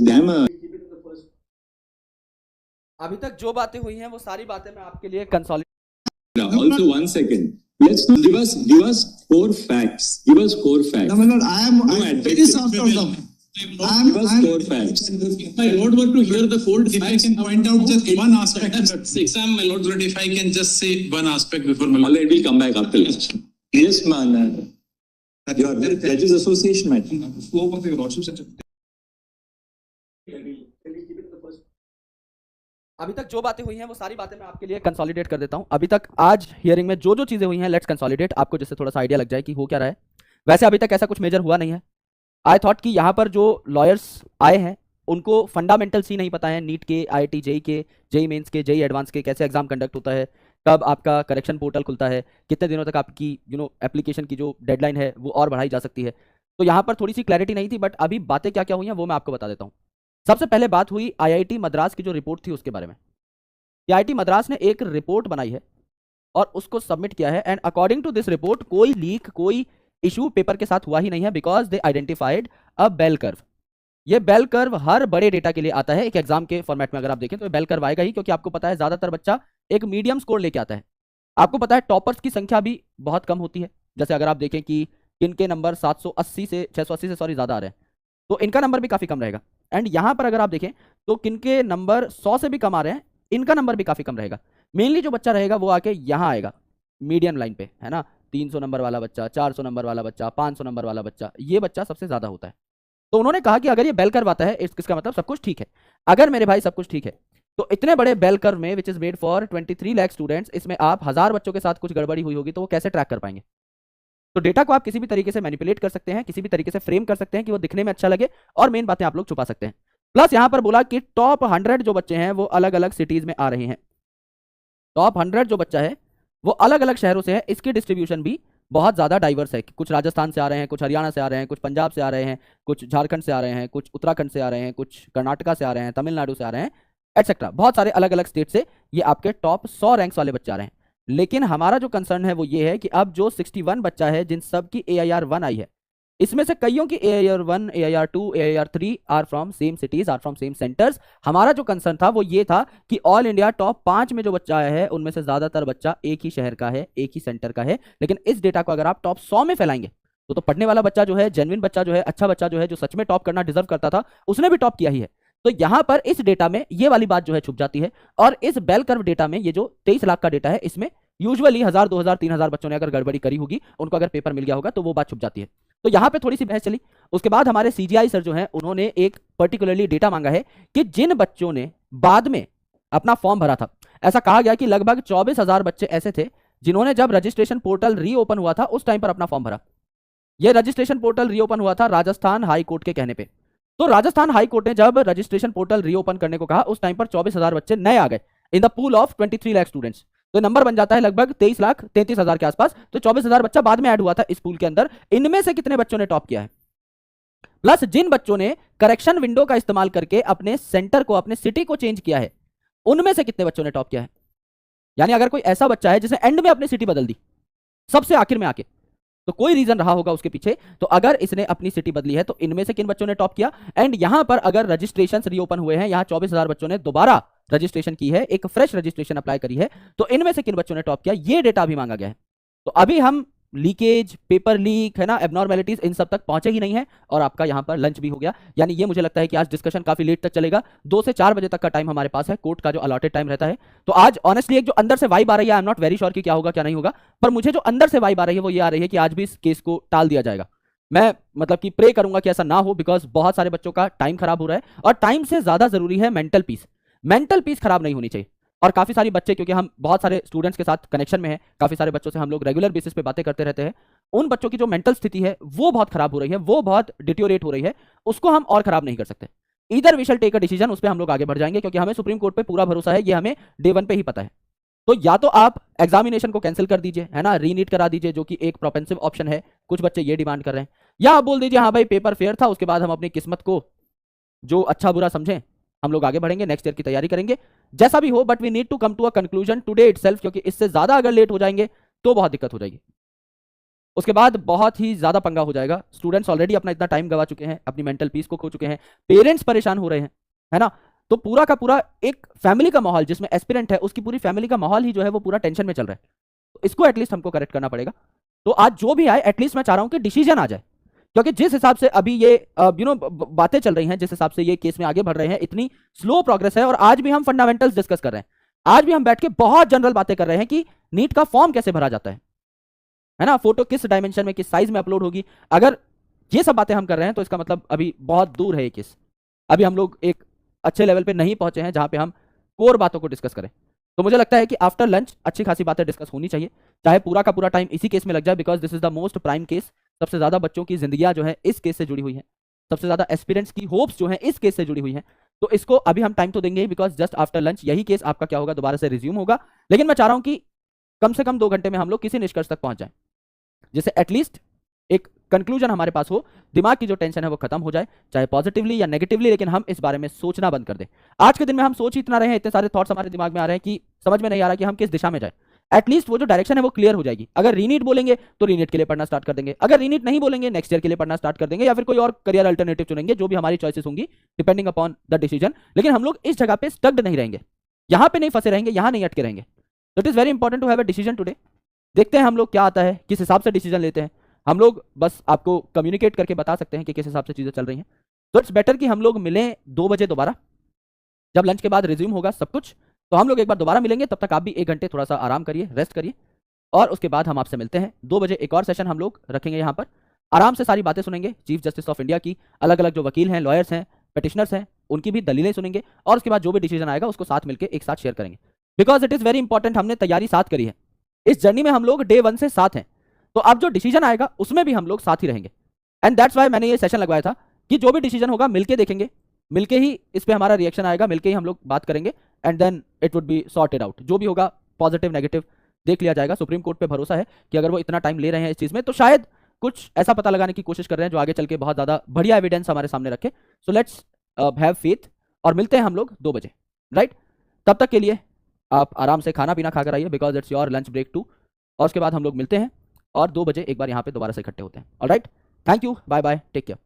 damn. अभी तक जो बातें हुई हैं वो सारी बातें मैं आपके लिए consolidate. Also, 1 second. Let's give us core facts. Give us core facts. No, my lord, I am very soft on them. Give us core facts. If my lord were to hear the full, If I can point out just one aspect. exam, my lord, if I can just say one aspect before my lord. Alright, we'll come back after this. Yes, man. Your Judges Association, man. Scope of your lordship, such a अभी तक जो बातें हुई हैं वो सारी बातें मैं आपके लिए कंसोलिडेट कर देता हूं. अभी तक आज हियरिंग में जो जो चीजें हुई हैं लेट्स कंसोलिडेट, आपको जिससे थोड़ा सा आइडिया लग जाए कि हो क्या रहा है. वैसे अभी तक ऐसा कुछ मेजर हुआ नहीं है. आई थॉट कि यहाँ पर जो लॉयर्स आए हैं उनको फंडामेंटल्स ही नहीं पता है नीट के, IIT जेई के, जेई मेंस के, जेई एडवांस के, कैसे एग्जाम कंडक्ट होता है, कब आपका करेक्शन पोर्टल खुलता है, कितने दिनों तक आपकी एप्लीकेशन की जो डेडलाइन है वो और बढ़ाई जा सकती है. तो यहाँ पर थोड़ी सी क्लैरिटी नहीं थी. बट अभी बातें क्या क्या हुई हैं वो मैं आपको बता देता हूँ. सबसे पहले बात हुई IIT मद्रास की जो रिपोर्ट थी उसके बारे में. IIT मद्रास ने एक रिपोर्ट बनाई है और उसको सबमिट किया है. And according to this report कोई लीक, कोई इशू पेपर के साथ हुआ ही नहीं है, because they identified a bell curve. ये बेल कर्व हर बड़े डेटा के लिए आता है. एक एग्जाम के फॉर्मेट में अगर आप देखें तो बेल कर्व आएगा ही, क्योंकि आपको पता है ज्यादातर बच्चा एक मीडियम स्कोर लेके आता है. आपको पता है टॉपर्स की संख्या भी बहुत कम होती है. जैसे अगर आप देखें कि किनके नंबर 680 से ज्यादा आ रहे हैं, तो इनका नंबर भी काफी कम रहेगा. एंड यहां पर अगर आप देखें तो किनके नंबर 100 से भी कम आ रहे हैं, इनका नंबर भी काफी कम रहेगा. मेनली जो बच्चा रहेगा वो आके यहां आएगा मीडियम लाइन पे, है ना. 300 नंबर वाला बच्चा, 400 नंबर वाला बच्चा, 500 नंबर वाला बच्चा, ये बच्चा सबसे ज्यादा होता है. तो उन्होंने कहा कि अगर ये बेल कर्व आता है इसका मतलब सब कुछ ठीक है. अगर मेरे भाई सब कुछ ठीक है तो इतने बड़े बेल कर्व में which is made for 23 lakh students, इसमें आप 1000 बच्चों के साथ कुछ गड़बड़ी हुई होगी तो वो कैसे ट्रैक कर पाएंगे. तो डेटा को आप किसी भी तरीके से मैनिपुलेट कर सकते हैं, किसी भी तरीके से फ्रेम कर सकते हैं कि वो दिखने में अच्छा लगे, और मेन बातें आप लोग छुपा सकते हैं. प्लस यहां पर बोला कि टॉप 100 जो बच्चे हैं वो अलग अलग सिटीज में आ रहे हैं. टॉप 100 जो बच्चा है वो अलग अलग शहरों से है. इसकी डिस्ट्रीब्यूशन भी बहुत ज्यादा डाइवर्स है. कुछ राजस्थान से आ रहे हैं, कुछ हरियाणा से आ रहे हैं, कुछ पंजाब से आ रहे हैं, कुछ झारखंड से आ रहे हैं, कुछ उत्तराखंड से आ रहे हैं, कुछ कर्नाटका से आ रहे हैं, तमिलनाडु से आ रहे हैं, एटसेट्रा. बहुत सारे अलग अलग स्टेट से ये आपके टॉप 100 रैंक्स वाले बच्चे आ रहे हैं. लेकिन हमारा जो कंसर्न है वो ये है कि अब जो 61 बच्चा है जिन सब की AIR1 आई है, इसमें से कईयों की AIR1, AIR2, AIR3 are from same cities, are from same centres. हमारा जो कंसर्न था वो ये था कि ऑल इंडिया टॉप 5 में जो बच्चा आया है उनमें से ज्यादातर बच्चा एक ही शहर का है, एक ही सेंटर का है. लेकिन इस डेटा को अगर आप टॉप 100 में फैलाएंगे तो पढ़ने वाला बच्चा जो है, जेन्युइन बच्चा जो है, अच्छा बच्चा जो है, जो सच में टॉप करना डिजर्व करता था, उसने भी टॉप किया ही है. तो यहां पर इस डेटा में ये वाली बात जो है छुप जाती है. और इस बेल कर्व डेटा में ये जो 23 लाख का डेटा है इसमें यूजुअली 1000, 2000, 3000 बच्चों ने अगर गड़बड़ी करी होगी, उनको अगर पेपर मिल गया होगा तो वो बात छुप जाती है. तो यहां पे थोड़ी सी बहस चली. उसके बाद हमारे CGI सर जो हैं उन्होंने एक पर्टिकुलरली डेटा मांगा है कि जिन बच्चों ने बाद में अपना फॉर्म भरा था, ऐसा कहा गया कि लगभग 24,000 बच्चे ऐसे थे जिन्होंने जब रजिस्ट्रेशन पोर्टल रीओपन हुआ था उस टाइम पर अपना फॉर्म भरा. यह रजिस्ट्रेशन पोर्टल रीओपन हुआ था राजस्थान हाई कोर्ट के कहने पे. तो राजस्थान हाई कोर्ट ने जब रजिस्ट्रेशन पोर्टल रीओपन करने को कहा उस टाइम पर 24,000 बच्चे नए आ गए in the pool of 23 lakh students. तो नंबर बन जाता है लगभग 23,33,000 के आसपास. तो 24,000 बच्चा बाद में ऐड हुआ था इस पूल के अंदर. इनमें से कितने बच्चों ने टॉप किया है, प्लस जिन बच्चों ने करेक्शन विंडो का इस्तेमाल करके अपने सेंटर को, अपने सिटी को चेंज किया है, उनमें से कितने बच्चों ने टॉप किया है. यानी अगर कोई ऐसा बच्चा है जिसने एंड में अपनी सिटी बदल दी, सबसे आखिर में आके, तो कोई रीजन रहा होगा उसके पीछे. तो अगर इसने अपनी सिटी बदली है तो इनमें से किन बच्चों ने टॉप किया. एंड यहां पर अगर रजिस्ट्रेशन रीओपन हुए हैं, यहां 24,000 बच्चों ने दोबारा रजिस्ट्रेशन की है, एक फ्रेश रजिस्ट्रेशन अप्लाई करी है, तो इनमें से किन बच्चों ने टॉप किया, ये डेटा भी मांगा गया है. तो अभी हम लीकेज, पेपर लीक, है ना, एबनॉर्मेलिटीज, इन सब तक पहुंचे ही नहीं है और आपका यहां पर लंच भी हो गया. यानी ये मुझे लगता है कि आज डिस्कशन काफी लेट तक चलेगा. 2 से 4 बजे तक का टाइम हमारे पास है, कोर्ट का जो अलॉटेड टाइम रहता है. तो आज ऑनेस्टली एक जो अंदर से वाइब आ रही है, I am not very sure कि क्या होगा क्या नहीं होगा, पर मुझे जो अंदर से वाइब आ रही है वो ये आ रही है कि आज भी इस केस को टाल दिया जाएगा. मैं मतलब कि प्रे करूंगा कि ऐसा ना हो, बिकॉज बहुत सारे बच्चों का टाइम खराब हो रहा है और टाइम से ज्यादा जरूरी है मेंटल पीस. मेंटल पीस खराब नहीं होनी चाहिए. और काफी सारी बच्चे, क्योंकि हम बहुत सारे स्टूडेंट्स के साथ कनेक्शन में हैं, काफी सारे बच्चों से हम लोग रेगुलर बेसिस पे बातें करते रहते हैं, उन बच्चों की जो मेंटल स्थिति है वो बहुत खराब हो रही है, वो बहुत डिटोरेट हो रही है, उसको हम और खराब नहीं कर सकते. इधर we shall take a decision, उस पर हम लोग आगे बढ़ जाएंगे, क्योंकि हमें सुप्रीम कोर्ट पे पूरा भरोसा है, ये हमें डे 1 पे ही पता है. तो या तो आप एग्जामिनेशन को कैंसिल कर दीजिए, है ना, रीनीट करा दीजिए, जो कि एक प्रोपेंसिव ऑप्शन है, कुछ बच्चे ये डिमांड कर रहे हैं, या आप बोल दीजिए हाँ भाई पेपर फेयर था, उसके बाद हम अपनी किस्मत को जो अच्छा बुरा समझें हम लोग आगे बढ़ेंगे, नेक्स्ट ईयर की तैयारी करेंगे, जैसा भी हो. But we need to come to a conclusion today itself, क्योंकि इससे ज्यादा अगर लेट हो जाएंगे तो बहुत दिक्कत हो जाएगी. उसके बाद बहुत ही ज्यादा पंगा हो जाएगा। स्टूडेंट्स ऑलरेडी अपना इतना टाइम गवा चुके हैं, अपनी मेंटल पीस को खो चुके हैं, पेरेंट्स परेशान हो रहे हैं, है ना। तो पूरा का पूरा एक फैमिली का माहौल, जिसमें एस्पिरेंट है उसकी पूरी फैमिली का माहौल ही जो है वो पूरा टेंशन में चल रहा है। तो इसको एटलीस्ट हमको करेक्ट करना पड़ेगा। तो आज जो भी आए एटलीस्ट मैं चाह रहा हूं कि डिसीजन आ जाए, क्योंकि जिस हिसाब से अभी ये बातें चल रही हैं, जिस हिसाब से ये केस में आगे बढ़ रहे हैं, इतनी स्लो प्रोग्रेस है। और आज भी हम फंडामेंटल्स डिस्कस कर रहे हैं, आज भी हम बैठ के बहुत जनरल बातें कर रहे हैं कि नीट का फॉर्म कैसे भरा जाता है ना, फोटो किस डायमेंशन में किस साइज में अपलोड होगी। अगर ये सब बातें हम कर रहे हैं तो इसका मतलब अभी बहुत दूर है ये केस। अभी हम लोग एक अच्छे लेवल पे नहीं पहुंचे हैं जहां पे हम कोर बातों को डिस्कस करें। तो मुझे लगता है कि आफ्टर लंच अच्छी खासी बातें डिस्कस होनी चाहिए, चाहे पूरा का पूरा टाइम इसी केस में लग जाए, because this is the most prime case. सबसे ज्यादा बच्चों की जिंदगियां जो है इस केस से जुड़ी हुई हैं, सबसे ज्यादा एस्पिरेंट्स की होप्स जो है इस केस से जुड़ी हुई हैं। तो इसको अभी हम टाइम तो देंगे, बिकॉज जस्ट आफ्टर लंच यही केस आपका क्या होगा, दोबारा से रिज्यूम होगा। लेकिन मैं चाह रहा हूं कि कम से कम 2 घंटे में हम लोग किसी निष्कर्ष तक पहुंच जाए, जिससे एटलीस्ट एक कंक्लूजन हमारे पास हो, दिमाग की जो टेंशन है वो खत्म हो जाए, चाहे पॉजिटिवली या नेगेटिवली, लेकिन हम इस बारे में सोचना बंद कर दें। आज के दिन में हम सोच ही इतना रहे हैं, इतने सारे थॉट्स हमारे दिमाग में आ रहे हैं कि समझ में नहीं आ रहा कि हम किस दिशा में जाए। एटलीस्ट वो जो डायरेक्शन है वो क्लियर हो जाएगी। अगर रीनीट बोलेंगे तो रीनीट के लिए पढ़ना स्टार्ट कर देंगे, अगर रीनीट नहीं बोलेंगे नेक्स्ट ईयर के लिए पढ़ना स्टार्ट कर देंगे, या फिर कोई और करियर अल्टरनेटिव चुनेंगे, जो भी हमारी चॉइसेस होंगी डिपेंडिंग अपॉन द डिसीजन। लेकिन हम लोग इस जगह पे स्टक्ड नहीं रहेंगे, यहाँ पे नहीं फंसे रहेंगे, यहाँ नहीं अटके रहेंगे। तो it is very important to have a decision today. देखते हैं हम लोग क्या आता है, किस हिसाब से डिसीजन लेते हैं। हम लोग बस आपको कम्युनिकेट करके बता सकते हैं कि किस हिसाब से चीजें चल रही हैं। तो इट्स बेटर कि हम लोग मिलें 2 बजे दोबारा, जब लंच के बाद रिज्यूम होगा सब कुछ, तो हम लोग एक बार दोबारा मिलेंगे। तब तक आप भी 1 घंटे थोड़ा सा आराम करिए, रेस्ट करिए, और उसके बाद हम आपसे मिलते हैं 2 बजे। एक और सेशन हम लोग रखेंगे यहाँ पर, आराम से सारी बातें सुनेंगे चीफ जस्टिस ऑफ इंडिया की, अलग अलग जो वकील हैं, लॉयर्स हैं, पिटिशनर्स हैं, उनकी भी दलीलें सुनेंगे, और उसके बाद जो भी डिसीजन आएगा उसको साथ मिलकर एक साथ शेयर करेंगे। Because it is very important, हमने तैयारी साथ करी है, इस जर्नी में हम लोग डे 1 से साथ हैं। तो अब जो डिसीजन आएगा उसमें भी हम लोग साथ ही रहेंगे। एंड दैट्स वाई मैंने ये सेशन लगवाया था कि जो भी डिसीजन होगा मिलके देखेंगे, मिलके ही इस पे हमारा रिएक्शन आएगा, मिलके ही हम लोग बात करेंगे, and then it would be sorted out. जो भी होगा पॉजिटिव नेगेटिव देख लिया जाएगा। सुप्रीम कोर्ट पे भरोसा है कि अगर वो इतना टाइम ले रहे हैं इस चीज में, तो शायद कुछ ऐसा पता लगाने की कोशिश कर रहे हैं जो आगे चल के बहुत ज्यादा बढ़िया एविडेंस हमारे सामने रखे। सो लेट्स हैव फेथ, और मिलते हैं हम लोग 2 बजे, राइट। तब तक के लिए आप आराम से खाना पीना खाकर आइए, because it's your lunch break too. और उसके बाद हम लोग मिलते हैं और 2 बजे एक बार यहाँ पे दोबारा से इकट्ठे होते हैं। Alright, thank you, bye bye, take care.